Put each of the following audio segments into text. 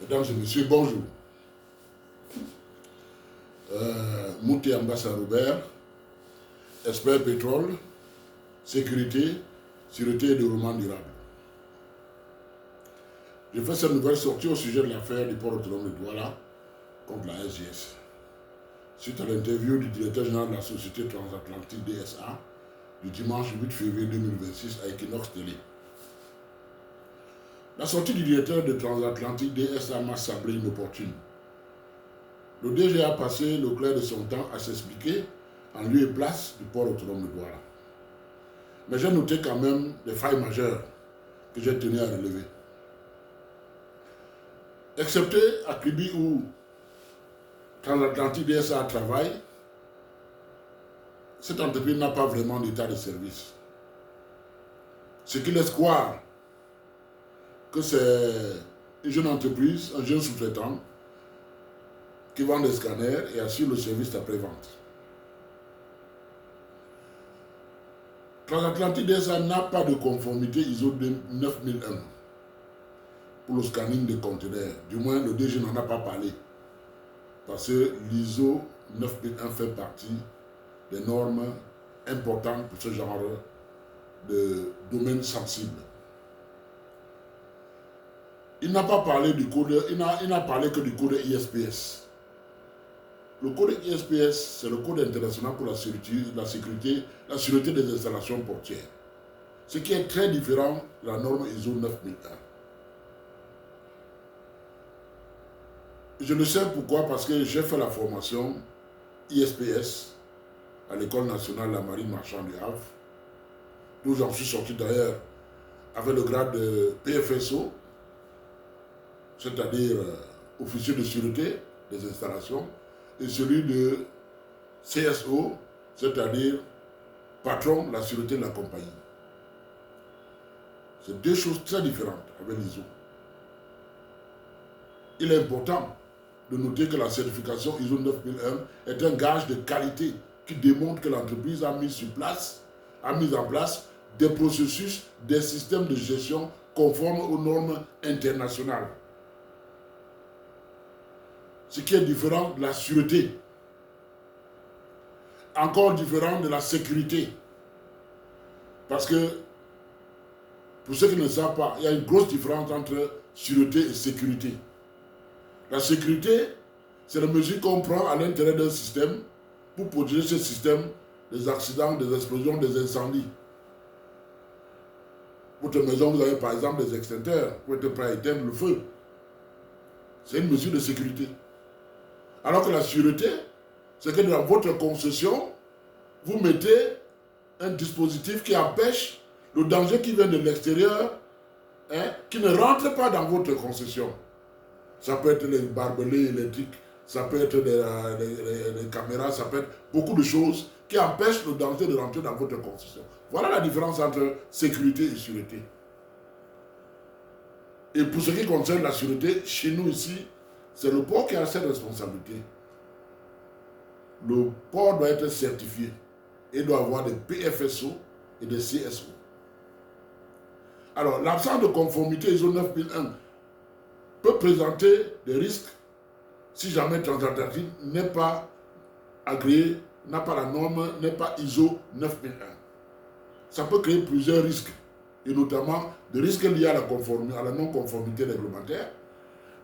Mesdames et messieurs, bonjour. Mouté Ambassa Robert, expert pétrole, sécurité, sûreté et développement durable. Je fais cette nouvelle sortie au sujet de l'affaire du port autonome de Douala contre la SGS. Suite à l'interview du directeur général de la société transatlantique DSA du dimanche 8 février 2026 à Equinox Télé. La sortie du directeur de transatlantique DSA m'a semblé inopportune. Le DG a passé le clair de son temps à s'expliquer en lieu et place du port autonome de Douala. Mais j'ai noté quand même des failles majeures que j'ai tenu à relever. Excepté à Kribi où Transatlantique DSA travaille, cette entreprise n'a pas vraiment d'état de service. Ce qui laisse croire que c'est une jeune entreprise, un jeune sous-traitant qui vend des scanners et assure le service d'après-vente. Transatlantique DSA n'a pas de conformité ISO 9001 pour le scanning des conteneurs. Du moins, le DG n'en a pas parlé. Parce que l'ISO 9001 fait partie des normes importantes pour ce genre de domaine sensible. Il n'a pas parlé du code, il n'a parlé que du code ISPS. Le code ISPS, c'est le code international pour la sécurité des installations portières. Ce qui est très différent de la norme ISO 9001. Je le sais pourquoi, parce que j'ai fait la formation ISPS à l'École nationale de la marine marchande du Havre, d'où j'en suis sorti d'ailleurs avec le grade de PFSO, c'est-à-dire officier de sûreté des installations, et celui de CSO, c'est-à-dire patron de la sûreté de la compagnie. C'est deux choses très différentes avec l'ISO. Il est important de noter que la certification ISO 9001 est un gage de qualité qui démontre que l'entreprise a mis en place des processus, des systèmes de gestion conformes aux normes internationales. Ce qui est différent de la sûreté, encore différent de la sécurité. Parce que, pour ceux qui ne savent pas, il y a une grosse différence entre sûreté et sécurité. La sécurité, c'est la mesure qu'on prend à l'intérieur d'un système pour protéger ce système des accidents, des explosions, des incendies. Votre maison, vous avez par exemple des extincteurs pour être prêt à éteindre le feu. C'est une mesure de sécurité. Alors que la sûreté, c'est que dans votre concession, vous mettez un dispositif qui empêche le danger qui vient de l'extérieur, qui ne rentre pas dans votre concession. Ça peut être les barbelés électriques, ça peut être les caméras, ça peut être beaucoup de choses qui empêchent le danger de rentrer dans votre concession. Voilà la différence entre sécurité et sûreté. Et pour ce qui concerne la sûreté, chez nous ici, c'est le port qui a cette responsabilité. Le port doit être certifié et doit avoir des PFSO et des CSO. Alors, l'absence de conformité ISO 9001 peut présenter des risques si jamais Transatlantique n'est pas agréé, n'a pas la norme, n'est pas ISO 9001. Ça peut créer plusieurs risques, et notamment des risques liés à la non-conformité réglementaire,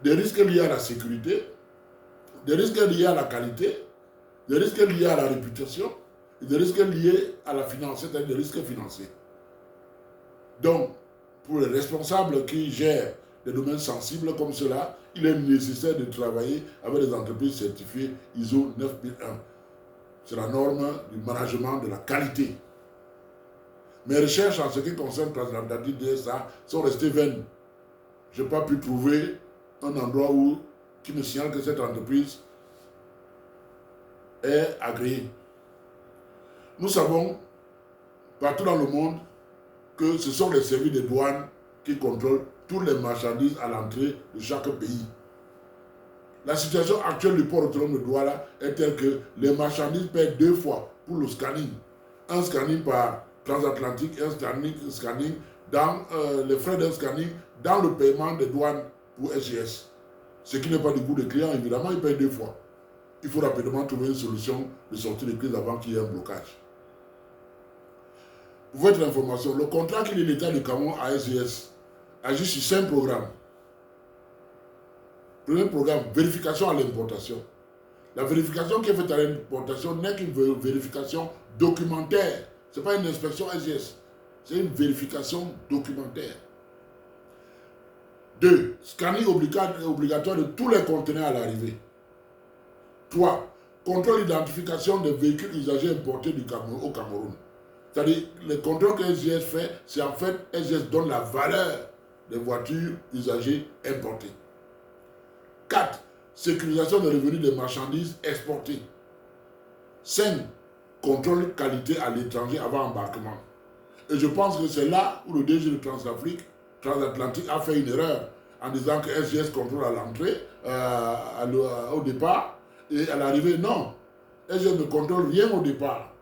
des risques liés à la sécurité, des risques liés à la qualité, des risques liés à la réputation, et des risques liés à la finance, c'est-à-dire des risques financiers. Donc, pour les responsables qui gèrent des domaines sensibles comme cela, il est nécessaire de travailler avec des entreprises certifiées ISO 9001. C'est la norme du management de la qualité. Mes recherches en ce qui concerne Transatlantique DSA sont restées vaines. Je n'ai pas pu trouver un endroit qui me signale que cette entreprise est agréée. Nous savons partout dans le monde que ce sont les services de douane qui contrôlent toutes les marchandises à l'entrée de chaque pays. La situation actuelle du port autonome de Douala est telle que les marchandises payent 2 fois pour le scanning. Un scanning par transatlantique et un scanning dans les frais d'un scanning, dans le paiement des douanes pour SGS. Ce qui n'est pas du goût des clients, évidemment, ils payent 2 fois. Il faut rapidement trouver une solution de sortie de crise avant qu'il y ait un blocage. Pour votre information, le contrat qu'il est l'État du Cameroun à SGS agit sur 5 programmes. Premier programme, vérification à l'importation. La vérification qui est faite à l'importation n'est qu'une vérification documentaire. Ce n'est pas une inspection SGS, c'est une vérification documentaire. 2. Scanning obligatoire de tous les conteneurs à l'arrivée. 3. Contrôle d'identification des véhicules usagers importés du Cameroun, au Cameroun. C'est-à-dire, le contrôle que SGS fait, c'est en fait, SGS donne la valeur des voitures usagées importées. 4. Sécurisation des revenus des marchandises exportées. 5. Contrôle qualité à l'étranger avant embarquement. Et je pense que c'est là où le DG de Transatlantique a fait une erreur en disant que SGS contrôle à l'entrée, au départ, et à l'arrivée, non. SGS ne contrôle rien au départ.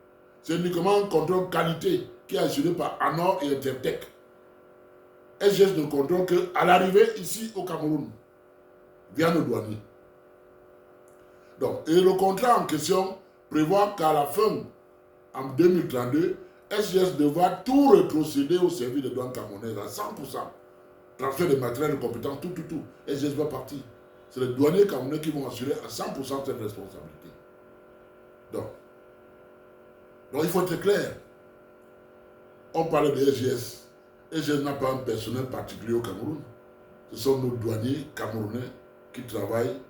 C'est uniquement un contrôle qualité qui est assuré par ANOR et Intertech. SGS ne contrôle qu'à l'arrivée ici au Cameroun, via nos douaniers. Donc, et le contrat en question prévoit qu'à la fin, en 2032, SGS devra tout rétrocéder au service de douane camerounaise à 100%. Transfert de matériel, de compétences, tout. SGS va partir. C'est les douaniers camerounais qui vont assurer à 100% cette responsabilité. Donc, il faut être clair. On parle de SGS. SGS n'a pas un personnel particulier au Cameroun. Ce sont nos douaniers camerounais qui travaillent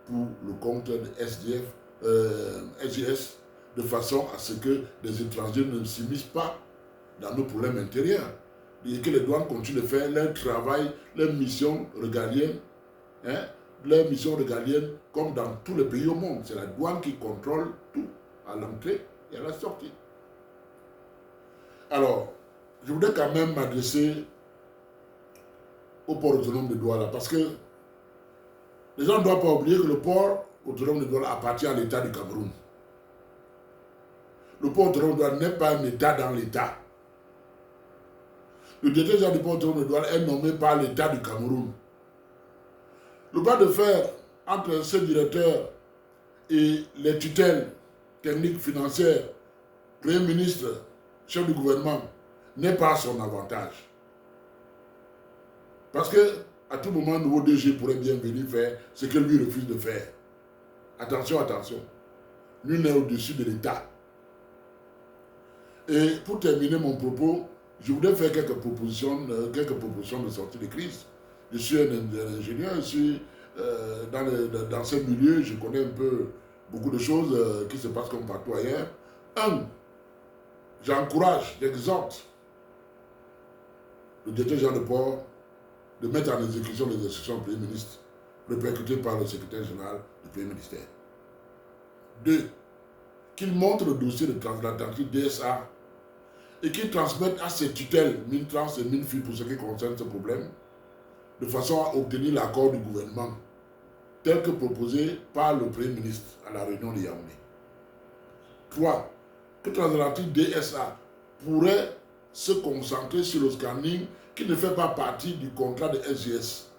pour le compte de SGS de façon à ce que les étrangers ne s'immiscent pas dans nos problèmes intérieurs et que les douanes continuent de faire leur travail, leur mission régalienne, comme dans tous les pays au monde. C'est la douane qui contrôle tout, à l'entrée et à la sortie. Alors, je voudrais quand même m'adresser au port autonome de Douala, parce que les gens ne doivent pas oublier que le port autonome de Douala appartient à l'État du Cameroun. Le port autonome de Douala n'est pas un État dans l'État. Le directeur du port autonome de Douala est nommé par l'État du Cameroun. Le bras de fer entre ce directeur et les tutelles techniques financières, Premier ministre, chef du gouvernement, n'est pas à son avantage. Parce que à tout moment, un nouveau DG pourrait bien venir faire ce que lui refuse de faire. Attention. Lui n'est au-dessus de l'État. Et pour terminer mon propos, je voudrais faire quelques propositions de sortie de crise. Je suis un ingénieur, je suis dans ce milieu, je connais un peu beaucoup de choses qui se passent comme partout ailleurs. J'encourage, j'exhorte le directeur général de port de mettre en exécution les instructions du Premier ministre, répercutées par le secrétaire général du Premier ministère. 2. Qu'il montre le dossier de Transatlantique DSA et qu'il transmette à ses tutelles, Mintrans et Minfi, pour ce qui concerne ce problème, de façon à obtenir l'accord du gouvernement, tel que proposé par le Premier ministre à la réunion de Yaoundé. 3. Que Transatlantique DSA pourrait se concentrer sur le scanning qui ne fait pas partie du contrat de SGS.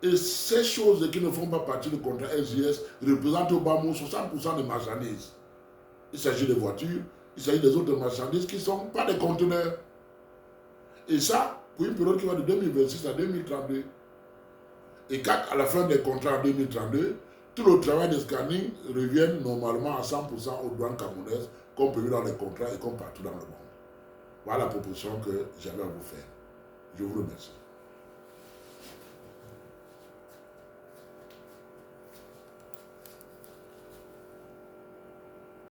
Et ces choses qui ne font pas partie du contrat SGS représentent au bas mot 60% des marchandises. Il s'agit des voitures, il s'agit des autres marchandises qui ne sont pas des conteneurs. Et ça, pour une période qui va de 2026 à 2032. Et qu'à la fin des contrats en 2032, tout le travail de scanning revient normalement à 100% aux douanes camerounaises, comme prévu dans les contrats et comme partout dans le monde. Voilà la proposition que j'avais à vous faire. Je vous remercie.